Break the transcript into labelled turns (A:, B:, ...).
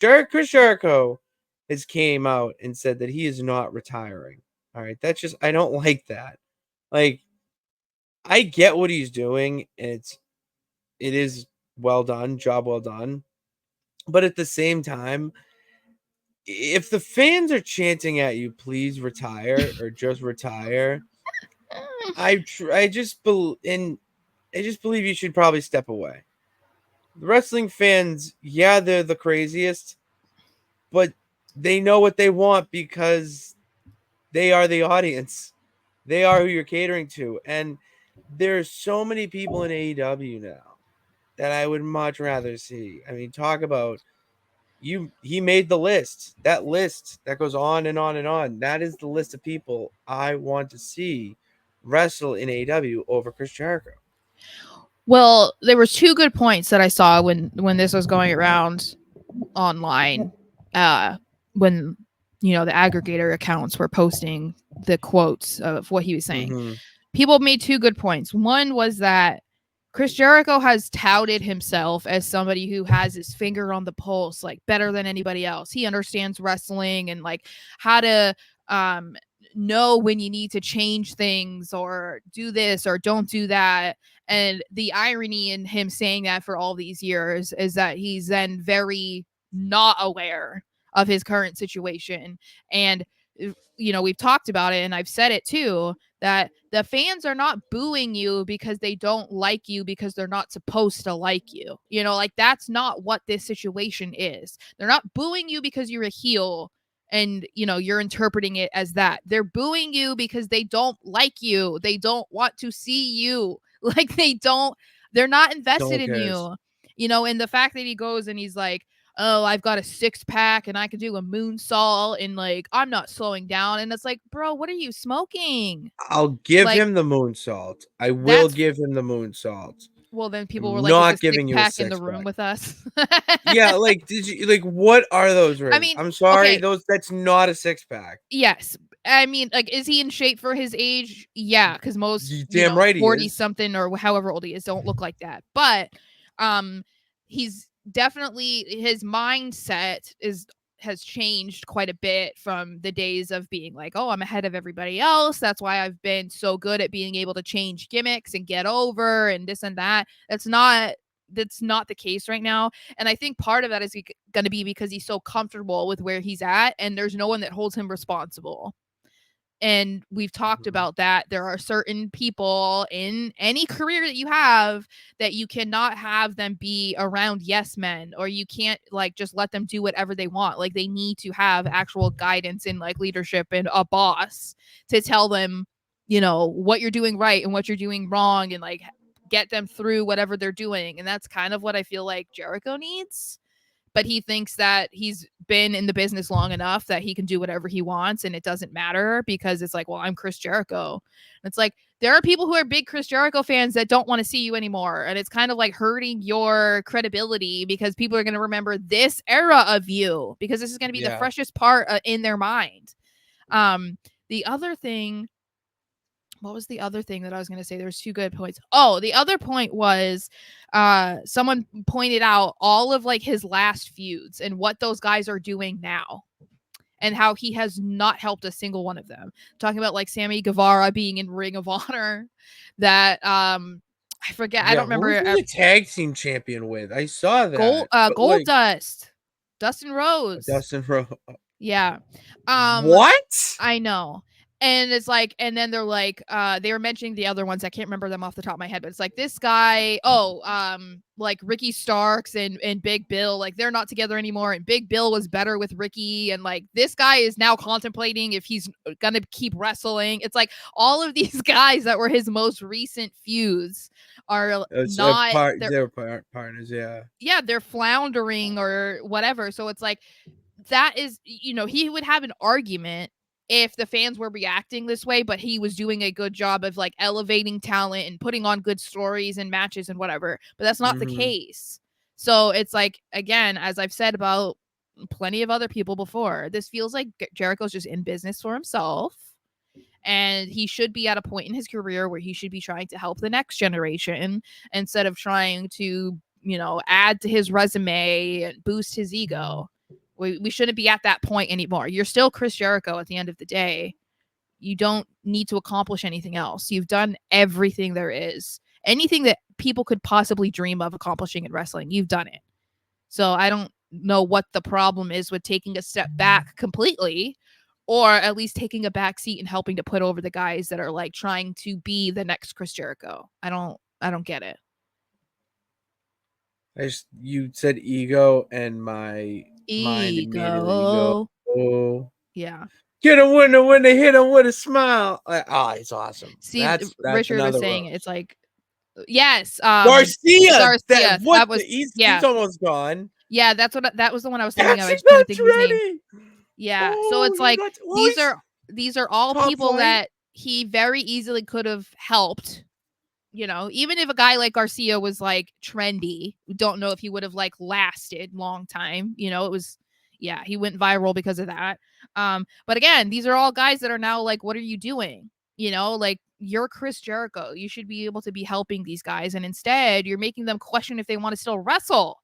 A: Chris Jericho has came out and said that he is not retiring. All right, that's just I don't like that. Like, I get what he's doing. It is well done, job well done. But at the same time, if the fans are chanting at you, please retire or just retire, I just believe you should probably step away. The wrestling fans, yeah, they're the craziest, but they know what they want because they are the audience. They are who you're catering to. And there's so many people in AEW now that I would much rather see. I mean, talk about he made the list. That list that goes on and on and on. That is the list of people I want to see wrestle in AEW over Chris Jericho.
B: Well, there was two good points that I saw when this was going around online. When the aggregator accounts were posting the quotes of what he was saying.
A: Mm-hmm.
B: People made two good points. One was that Chris Jericho has touted himself as somebody who has his finger on the pulse, like better than anybody else. He understands wrestling and like how to know when you need to change things or do this or don't do that. And the irony in him saying that for all these years is that he's then very not aware of his current situation. And we've talked about it and I've said it too, that the fans are not booing you because they don't like you because they're not supposed to like you. Like that's not what this situation is. They're not booing you because you're a heel and you're interpreting it as that. They're booing you because they don't like you. They don't want to see you. Like they're not invested in you. And the fact that he goes and he's like, oh, I've got a 6-pack and I can do a moonsault and like I'm not slowing down. And it's like, bro, what are you smoking?
A: I'll give
B: Like,
A: him the moonsault. I will
B: that's
A: give him the moonsault.
B: well, then people were
A: I'm
B: like, is the
A: not
B: six
A: giving you a
B: pack in the
A: 6-pack.
B: room with us?
A: Yeah, like what are those rings?
B: I mean,
A: I'm sorry,
B: okay,
A: that's not a 6-pack.
B: yes. I mean, like, is he in shape for his age? Yeah, because most,
A: You damn right he
B: 40
A: is.
B: something or however old he is don't look like that. But he's definitely, his mindset has changed quite a bit from the days of being like, oh, I'm ahead of everybody else. That's why I've been so good at being able to change gimmicks and get over and this and that. That's not the case right now. And I think part of that is going to be because he's so comfortable with where he's at and there's no one that holds him responsible. And we've talked about that. There are certain people in any career that you have that you cannot have them be around yes men, or you can't like just let them do whatever they want. Like they need to have actual guidance in like leadership and a boss to tell them, what you're doing right and what you're doing wrong and like get them through whatever they're doing. And that's kind of what I feel like Jericho needs. But he thinks that he's been in the business long enough that he can do whatever he wants and it doesn't matter because it's like, well, I'm Chris Jericho. And it's like, there are people who are big Chris Jericho fans that don't want to see you anymore. And it's kind of like hurting your credibility because people are going to remember this era of you because this is going to be the freshest part in their mind. The other thing, what was the other thing that I was going to say? There's two good points. Oh, the other point was someone pointed out all of like his last feuds and what those guys are doing now and how he has not helped a single one of them. Talking about like Sammy Guevara being in Ring of Honor, that I forget.
A: Yeah,
B: I don't remember.
A: Who was he the tag team champion with? I saw that.
B: Gold Dust, Dustin Rhodes.
A: Dustin Rhodes.
B: Yeah.
A: What?
B: I know. And it's like, and then they're like, they were mentioning the other ones. I can't remember them off the top of my head, but it's like this guy, like Ricky Starks and Big Bill, like they're not together anymore. And Big Bill was better with Ricky. And like this guy is now contemplating if he's gonna keep wrestling. It's like all of these guys that were his most recent feuds are not
A: they're partners, yeah.
B: Yeah, they're floundering or whatever. So it's like that is, he would have an argument if the fans were reacting this way, but he was doing a good job of like elevating talent and putting on good stories and matches and whatever. But that's not the case. So it's like, again, as I've said about plenty of other people before, this feels like Jericho's just in business for himself. And he should be at a point in his career where he should be trying to help the next generation instead of trying to, add to his resume and boost his ego. We shouldn't be at that point anymore. You're still Chris Jericho at the end of the day. You don't need to accomplish anything else. You've done everything there is. Anything that people could possibly dream of accomplishing in wrestling, you've done it. So I don't know what the problem is with taking a step back completely, or at least taking a back seat and helping to put over the guys that are like trying to be the next Chris Jericho. I don't get it.
A: You said ego, and my mind immediately goes,
B: Ego.
A: oh,
B: Yeah.
A: get a winner when they hit him with a smile. Like, oh, it's awesome.
B: See,
A: That's
B: Richard was
A: another
B: saying it's
A: roast.
B: like, yes,
A: Garcia,
B: Garcia. That was
A: he's
B: yeah.
A: almost gone.
B: Yeah, that was the one I was thinking of. I
A: Jackson
B: just couldn't
A: Nuts
B: think of his name.
A: ready.
B: Yeah. So
A: Oh,
B: it's
A: you
B: like
A: got well, he's
B: these are all
A: top
B: people
A: flight.
B: that he very easily could have helped. Even if a guy like Garcia was like trendy, we don't know if he would have like lasted long time. It was yeah, he went viral because of that. But again, these are all guys that are now like, what are you doing? Like you're Chris Jericho. You should be able to be helping these guys. And instead, you're making them question if they want to still wrestle.